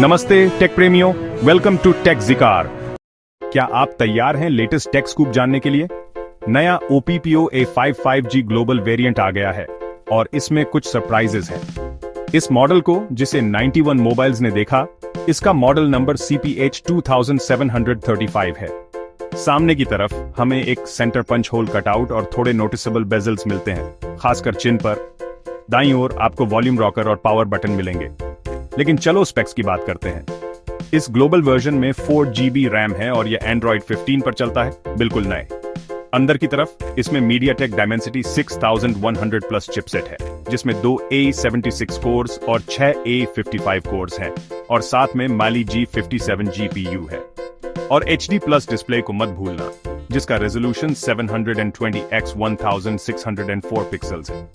नमस्ते टेक प्रेमियों, welcome to take ज़िकार। क्या आप तैयार हैं लेटेस्ट टेक स्कूप जानने के लिए? नया OPPO A5 5G global variant आ गया है और इसमें कुछ सरप्राइजेस हैं। इस मॉडल को, जिसे 91 मोबाइल्स ने देखा, इसका मॉडल नंबर CPH 2735 है। सामने की तरफ हमें एक सेंटर पंच होल कटआउट और थोड़े नोटिसेबल बेजल्स मिलते हैं, खासकर चिन पर। दाईं ओर आपको वॉल्यूम रॉकर और पावर बटन मिलेंगे। लेकिन चलो स्पेक्स की बात करते हैं। इस ग्लोबल वर्जन में 4GB रैम है और यह Android 15 पर चलता है, बिल्कुल नए। अंदर की तरफ इसमें MediaTek Dimensity 6100 प्लस चिपसेट है, जिसमें 2 A76 कोर्स और 6 A55 कोर्स हैं, और साथ में Mali G57 GPU है। और HD प्लस डिस्प्ले को मत भूलना, जिसका रेजोल्यूशन 720x1604 पिक्सल्स है।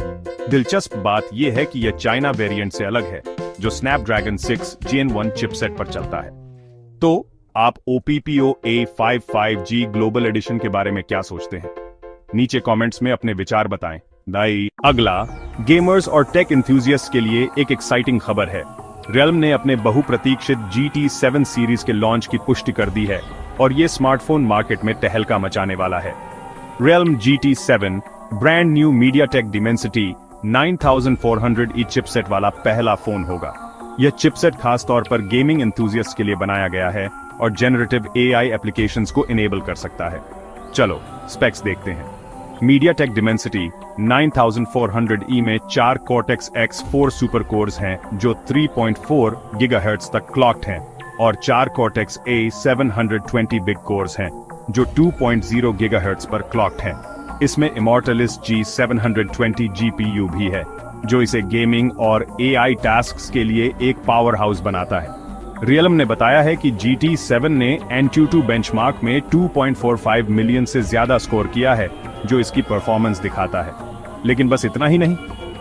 दिलचस्प बात यह है कि यह चाइना वेरिएंट से अलग है, जो स्नैपड्रैगन 6 Gen 1 चिपसेट पर चलता है। तो आप OPPO A5 5G global addition के बारे में क्या सोचते हैं? नीचे कमेंट्स में अपने विचार बताएं। अगला गेमर्स और टेक एंथुसियास्ट्स के लिए एक एक्साइटिंग खबर है। Realme ने अपने बहुप्रतीक्षित GT7 सीरीज के लॉन्च की पुष्टि कर दी है और ये स्मार्टफोन मार्केट में तहलका मचाने वाला है। Realme GT7 brand new MediaTek Dimensity 9400E chipset वाला पहला फोन होगा। यह चिपसेट खास तौर पर गेमिंग एंथुसियास्ट के लिए बनाया गया है और जनरेटिव AI एप्लीकेशंस को इनेबल कर सकता है। चलो स्पेक्स देखते हैं। MediaTek Dimensity 9400E में 4 Cortex X4 सुपर कोर्स हैं, जो 3.4 GHz तक क्लॉक्ड हैं, और 4 Cortex A720 बिग कोर्स हैं, जो 2.0 GHz पर क्लॉक्ड हैं। इसमें Immortalis G720 GPU भी है, जो इसे गेमिंग और AI टास्क्स के लिए एक पावर हाउस बनाता है। Realme ने बताया है कि GT7 ने AnTuTu बेंचमार्क में 2.45 मिलियन से ज्यादा स्कोर किया है, जो इसकी परफॉर्मेंस दिखाता है। लेकिन बस इतना ही नहीं,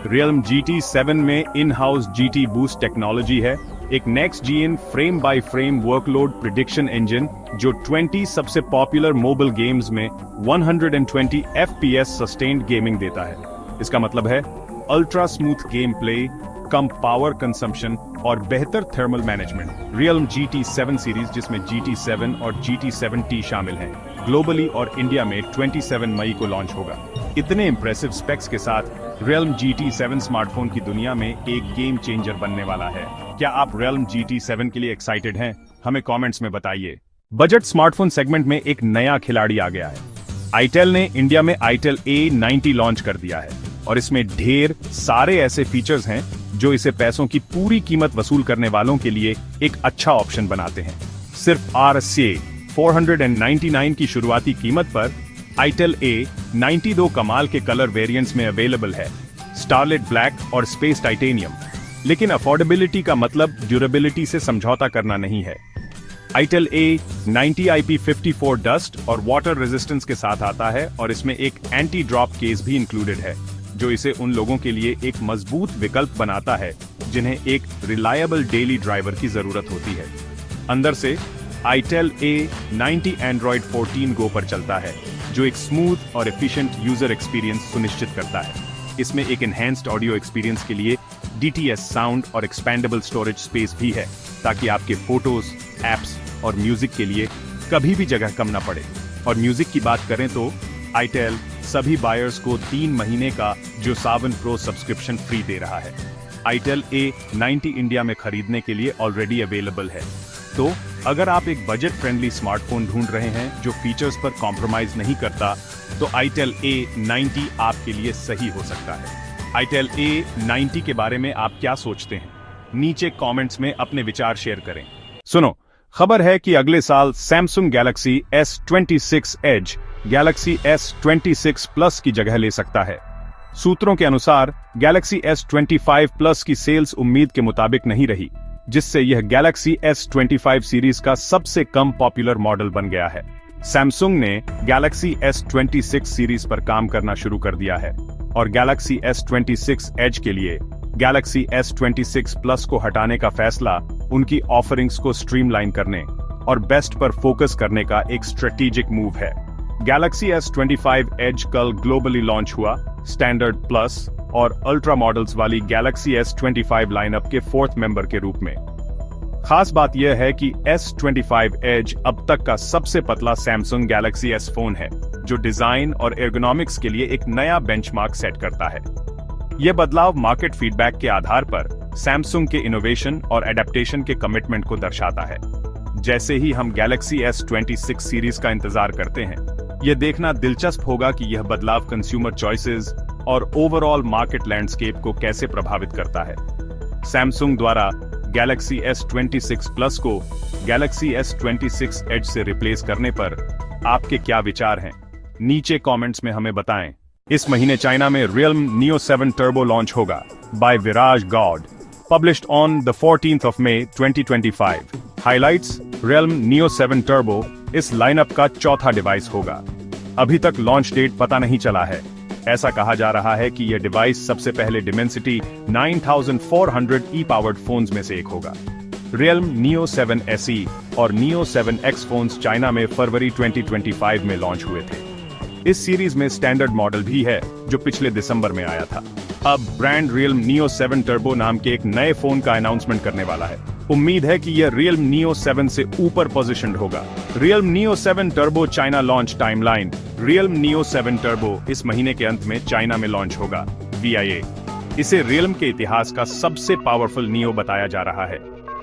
Realme GT7 में in house GT Boost technology है, एक next gene frame by frame workload prediction engine, जो 20 सबसे पॉपुलर मोबाइल गेम्स में 120 FPS सस्टेन्ड गेमिंग देता है। इसका मतलब है अल्ट्रा स्मूथ गेम प्ले, कम पावर कंजम्पशन और बेहतर thermal management. Realme GT7 series, जिसमें GT7 और GT7T शामिल हैं, ग्लोबली और इंडिया में 27 मई को लॉन्च होगा। इतने इंप्रेसिव स्पेक्स के साथ Realme GT7 स्मार्टफोन की दुनिया में एक गेम चेंजर बनने वाला है। क्या आप Realme GT7 के लिए एक्साइटेड हैं? हमें कमेंट्स में बताइए। बजट स्मार्टफोन सेगमेंट में एक नया खिलाड़ी आ गया है। itel ने इंडिया में itel A90 लॉन्च कर दिया है और इसमें ढेर सारे ऐसे फीचर्स हैं जो इसे पैसों की पूरी कीमत वसूल करने वालों के लिए एक अच्छा ऑप्शन बनाते हैं। सिर्फ RSA 499 की शुरुआती कीमत पर itel A90 दो कमाल के कलर वेरिएंट्स में अवेलेबल है, स्टारलेट ब्लैक और स्पेस टाइटेनियम। लेकिन अफोर्डेबिलिटी का मतलब ड्यूरेबिलिटी से समझौता करना नहीं है। itel A90 IP54 डस्ट और वाटर रेजिस्टेंस के साथ आता है और इसमें एक एंटी ड्रॉप केस भी इंक्लूडेड है, जो इसे उन लोगों के लिए एक मजबूत विकल्प बनाता है जिन्हें एक रिलायबल डेली ड्राइवर की जरूरत होती है। अंदर से itel A90 Android 14 Go पर चलता है, जो एक स्मूथ और एफिशिएंट यूजर एक्सपीरियंस सुनिश्चित करता है। इसमें एक एनहेंस्ड ऑडियो एक्सपीरियंस के लिए DTS साउंड और एक्सपेंडेबल स्टोरेज स्पेस भी है, ताकि आपके फोटोज, एप्स और म्यूजिक के लिए कभी भी जगह कम ना पड़े। और म्यूजिक की बात करें तो itel सभी बायर्स को 3 महीने का जो सावन प्रो सब्सक्रिप्शन फ्री दे रहा है। itel A90 इंडिया में खरीदने के लिए ऑलरेडी अवेलेबल है। तो अगर आप एक बजट फ्रेंडली स्मार्टफोन ढूंढ रहे हैं जो फीचर्स पर कॉम्प्रोमाइज नहीं करता, तो itel A90 आपके लिए सही हो सकता है। itel A90 के बारे में आप क्या सोचते हैं? नीचे कमेंट्स में अपने विचार शेयर करें। सुनो, खबर है कि अगले साल Samsung Galaxy S26 Edge Galaxy S26 Plus की जगह ले सकता है। सूत्रों के अनुसार Galaxy S25 Plus की सेल्स उम्मीद के मुताबिक नहीं रही, जिससे यह Galaxy S25 सीरीज का सबसे कम पॉपुलर मॉडल बन गया है। Samsung ने Galaxy S26 सीरीज पर काम करना शुरू कर दिया है और Galaxy S26 Edge के लिए Galaxy S26 Plus को हटाने का फैसला उनकी ऑफरिंग्स को स्ट्रीमलाइन करने और बेस्ट पर फोकस करने का एक स्ट्रेटेजिक मूव है। गैलेक्सी S25 एज कल ग्लोबली लॉन्च हुआ, स्टैंडर्ड प्लस और अल्ट्रा मॉडल्स वाली गैलेक्सी S25 लाइनअप के फोर्थ मेंबर के रूप में। खास बात यह है कि S25 एज अब तक का सबसे पतला सैमसंग गैलेक्सी S फोन है, जो डिजाइन और एर्गोनॉमिक्स के लिए एक नया बेंचमार्क सेट करता है। यह बदलाव मार्केट फीडबैक के आधार पर सैमसंग के इनोवेशन और एडेप्टेशन के कमिटमेंट को दर्शाता है। जैसे ही हम गैलेक्सी S26 सीरीज का इंतजार करते हैं, यह देखना दिलचस्प होगा कि यह बदलाव कंज्यूमर चॉइसेस और ओवरऑल मार्केट लैंडस्केप को कैसे प्रभावित करता है। सैमसंग द्वारा गैलेक्सी S26 प्लस को गैलेक्सी S26 एज से रिप्लेस करने पर आपके क्या विचार हैं? नीचे कमेंट्स में हमें बताएं। इस महीने चाइना में Realme Neo 7 Turbo लॉन्च होगा by Viraj Gaud, published on the 14th of May 2025। Highlights: Realme Neo 7 Turbo इस लाइनअप का चौथा डिवाइस होगा। अभी तक लॉन्च डेट पता नहीं चला है। ऐसा कहा जा रहा है कि यह डिवाइस सबसे पहले Dimensity 9400 ई-पावर्ड फोन्स में से एक होगा। Realme Neo 7 SE और Neo 7X फोन्स चाइना में फरवरी 2025 में लॉन्च हुए थे। इस सीरीज में स्टैंडर्ड मॉडल भी है, जो पिछले दिसंबर में आया था। अब ब्रांड Realme Neo 7 Turbo नाम के एक नए फोन का अनाउंसमेंट करने वाला है। उम्मीद है कि यह Realme Neo 7 से ऊपर पोजीशनड होगा। Realme Neo 7 Turbo China launch timeline: Realme Neo 7 Turbo इस महीने के अंत में चाइना में लॉन्च होगा। VIA इसे Realme के इतिहास का सबसे पावरफुल Neo बताया जा रहा है।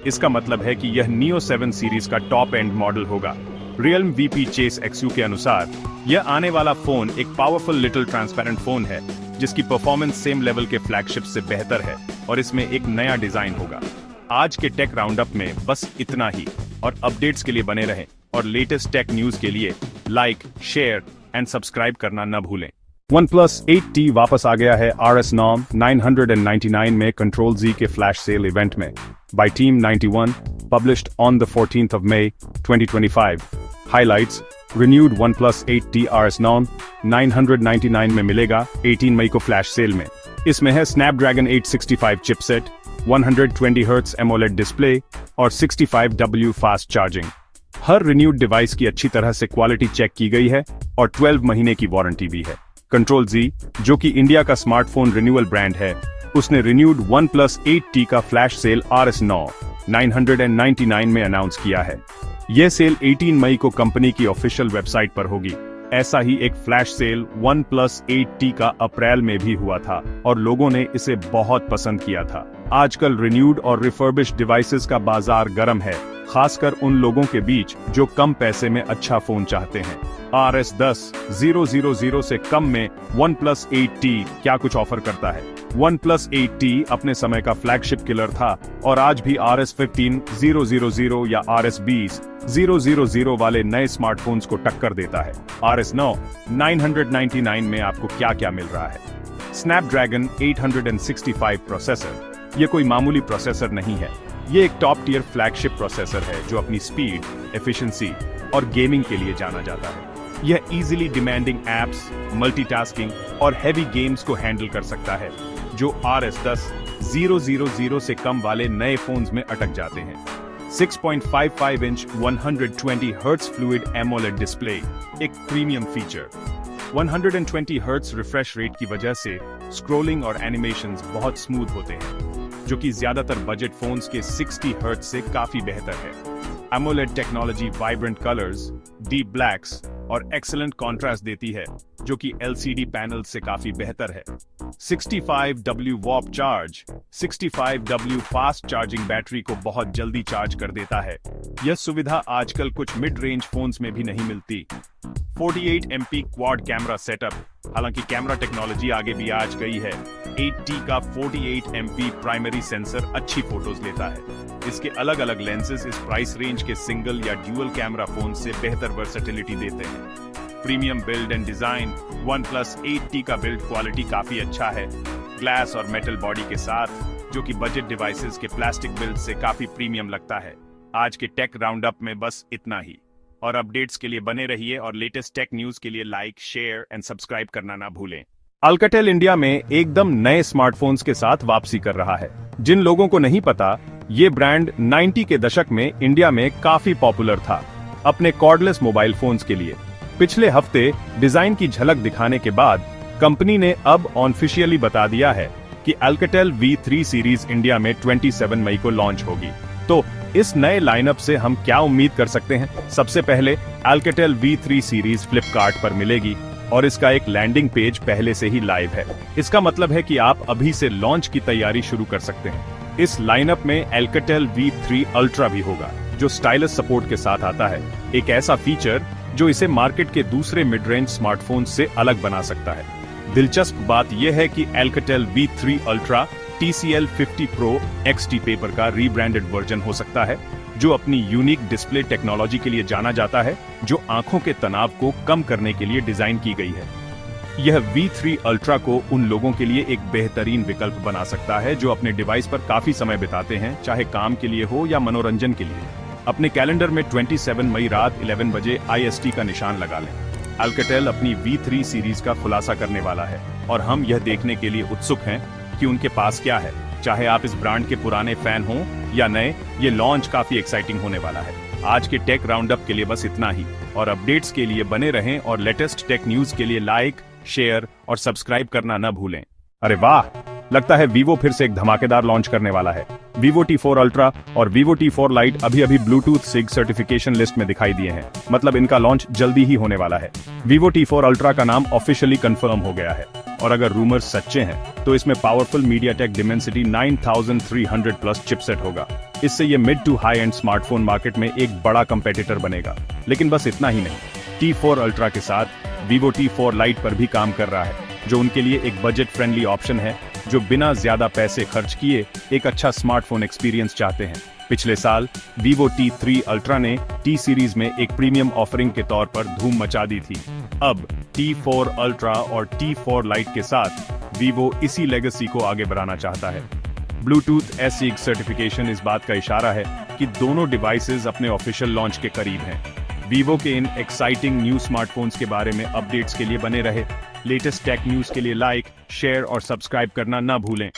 इसका मतलब है कि यह Neo 7 सीरीज का टॉप एंड मॉडल होगा। Realme VP Chase XU के अनुसार यह आने वाला फोन एक पावरफुल लिटिल ट्रांसपेरेंट फोन है, जिसकी परफॉर्मेंस सेम लेवल के फ्लैगशिप से बेहतर है और इसमें एक नया डिजाइन होगा। आज के टेक राउंडअप में बस इतना ही, और अपडेट्स के लिए बने रहें और लेटेस्ट टेक न्यूज के लिए लाइक, शेयर एंड सब्सक्राइब करना न भूलें। OnePlus 8T वापस आ गया है RS Norm 999 में Control Z के फ्लैश सेल इवेंट में, by Team 91, published on the 14th of May 2025। Highlights: renewed OnePlus 8T RS Norm 999 में मिलेगा 18 मई को फ्लैश सेल में। इसमें है Snapdragon 865 chipset, 120 Hz AMOLED display और 65W फास्ट चार्जिंग। हर रिन्यूड डिवाइस की अच्छी तरह से क्वालिटी चेक की गई है और 12 महीने की वारंटी भी है। कंट्रोल Z, जो कि इंडिया का स्मार्टफोन रिन्यूअल ब्रांड है, उसने रिन्यूड OnePlus 8T का फ्लैश सेल RS Norm 999 में अनाउंस किया है। यह सेल 18 मई को कंपनी की ऑफिशियल वेबसाइट पर होगी। ऐसा ही एक फ्लैश सेल OnePlus 8T का अप्रैल में भी हुआ था और लोगों ने इसे बहुत पसंद किया था। आजकल रिन्यूड और रिफर्बिश्ड डिवाइसेस का बाजार गर्म है, खासकर उन लोगों के बीच जो कम पैसे में अच्छा फोन चाहते हैं। RS 10,000 से कम में OnePlus 8T क्या कुछ ऑफर करता है? OnePlus 8T अपने समय का फ्लैगशिप किलर था और आज भी RS 15,000 या RS 20,000 वाले नए स्मार्टफोन्स को टक्कर देता है। RS 999 में आपको क्या क्या मिल रहा है? Snapdragon 865 processor. ये कोई मामूली प्रोसेसर नहीं है, ये एक टॉप टियर फ्लैगशिप प्रोसेसर है जो अपनी स्पीड, एफिशिएंसी और गेमिंग के लिए जाना जाता है। यह इजीली डिमांडिंग एप्स, मल्टीटास्किंग और हैवी गेम्स को हैंडल कर सकता है, जो RS 10,000 से कम वाले नए फोन्स में अटक जाते हैं। 6.55 inch 120 Hz fluid AMOLED display एक premium feature. 120 Hz refresh rate की वजह से स्क्रोलिंग और एनिमेशंस बहुत स्मूथ होते हैं, जो कि ज्यादातर बजट फोन्स के 60 Hz से काफी बेहतर है। AMOLED technology vibrant colours, deep blacks और एक्सीलेंट कॉन्ट्रास्ट देती है, जो कि LCD पैनल से काफी बेहतर है। 65W वॉप charge, 65W fast charging battery को बहुत जल्दी चार्ज कर देता है। यह सुविधा आजकल कुछ मिड रेंज फोन्स में भी नहीं मिलती। 48 MP क्वाड कैमरा सेटअप, हालांकि कैमरा टेक्नोलॉजी आगे भी आज गई है। 8T का 48 MP प्राइमरी सेंसर अच्छी फोटोज लेता है। इसके अलग अलग लेंसेज इस प्राइस रेंज के सिंगल या ड्यूअल कैमरा फोन से बेहतर वर्सेटिलिटी देते हैं। Premium build and design, OnePlus 8T का बिल्ड क्वालिटी काफी अच्छा है, ग्लास और मेटल बॉडी के साथ, जो कि बजट डिवाइसेस के प्लास्टिक बिल्ड से काफी प्रीमियम लगता है। आज के टेक राउंडअप में बस इतना ही, और अपडेट्स के लिए बने रहिए और लेटेस्ट टेक न्यूज के लिए लाइक, शेयर एंड सब्सक्राइब करना ना भूलें। अल्काटेल इंडिया में एकदम नए स्मार्टफोन्स के साथ वापसी कर रहा है। जिन लोगों को नहीं पता, ये ब्रांड 90 के दशक में इंडिया में काफी पॉपुलर था अपने कॉर्डलेस मोबाइल फोन्स के लिए। पिछले हफ्ते डिजाइन की झलक दिखाने के बाद कंपनी ने अब ऑफिशियली बता दिया है कि Alcatel V3 सीरीज इंडिया में 27 मई को लॉन्च होगी। तो इस नए लाइनअप से हम क्या उम्मीद कर सकते हैं? सबसे पहले Alcatel V3 सीरीज फ्लिपकार्ट पर मिलेगी और इसका एक लैंडिंग पेज पहले से ही लाइव है। इसका मतलब है कि आप अभी से लॉन्च की तैयारी शुरू कर सकते हैं। इस लाइनअप में Alcatel V3 Ultra भी होगा, जो स्टाइलस सपोर्ट के साथ आता है, एक ऐसा फीचर जो इसे मार्केट के दूसरे मिड रेंज स्मार्टफोन से अलग बना सकता है। दिलचस्प बात यह है कि Alcatel V3 Ultra TCL 50 Pro XT paper का रीब्रांडेड वर्जन हो सकता है, जो अपनी यूनिक डिस्प्ले टेक्नोलॉजी के लिए जाना जाता है, जो आंखों के तनाव को कम करने के लिए डिजाइन की गई है। यह V3 Ultra को उन लोगों के लिए एक बेहतरीन विकल्प बना सकता है जो अपने डिवाइस पर काफी समय बिताते हैं, चाहे काम के लिए हो या मनोरंजन के लिए। अपने कैलेंडर में 27 मई रात 11 बजे IST का निशान लगा लें। Alcatel अपनी V3 सीरीज का खुलासा करने वाला है और हम यह देखने के लिए उत्सुक हैं कि उनके पास क्या है। चाहे आप इस ब्रांड के पुराने फैन हों या नए, ये लॉन्च काफी एक्साइटिंग होने वाला है। आज के टेक राउंडअप के लिए बस इतना ही, और अपडेट्स के लिए बने रहें और लेटेस्ट टेक न्यूज के लिए लाइक, शेयर और सब्सक्राइब करना न भूलें। अरे वाह, लगता है वीवो फिर से एक धमाकेदार लॉन्च करने वाला है। Vivo T4 Ultra और Vivo T4 Lite अभी ब्लूटूथ सिग सर्टिफिकेशन लिस्ट में दिखाई दिए हैं, मतलब इनका लॉन्च जल्दी ही होने वाला है। Vivo T4 Ultra का नाम ऑफिशियली कंफर्म हो गया है, और अगर रूमर्स सच्चे हैं तो इसमें powerful MediaTek Dimensity 9300 plus chipset होगा। इससे ये mid to high end smartphone market में एक बड़ा कंपेटिटर बनेगा। लेकिन बस इतना ही नहीं, T4 Ultra के साथ Vivo T4 Lite पर भी काम कर रहा है, जो उनके लिए एक बजट फ्रेंडली ऑप्शन है, जो बिना ज्यादा पैसे खर्च किए एक अच्छा स्मार्टफोन एक्सपीरियंस चाहते हैं। पिछले साल Vivo T3 Ultra ने T सीरीज में एक प्रीमियम ऑफरिंग के तौर पर धूम मचा दी थी। अब T4 Ultra और T4 Lite के साथ Vivo इसी लेगेसी को आगे बढ़ाना चाहता है। ब्लूटूथ SIG सर्टिफिकेशन इस बात का इशारा है कि दोनों डिवाइसेस अपने ऑफिशियल लॉन्च के करीब हैं। Vivo के इन एक्साइटिंग न्यू स्मार्टफोन्स के बारे में अपडेट्स के लिए बने रहे। लेटेस्ट टेक न्यूज के लिए लाइक, शेयर और सब्सक्राइब करना न भूलें।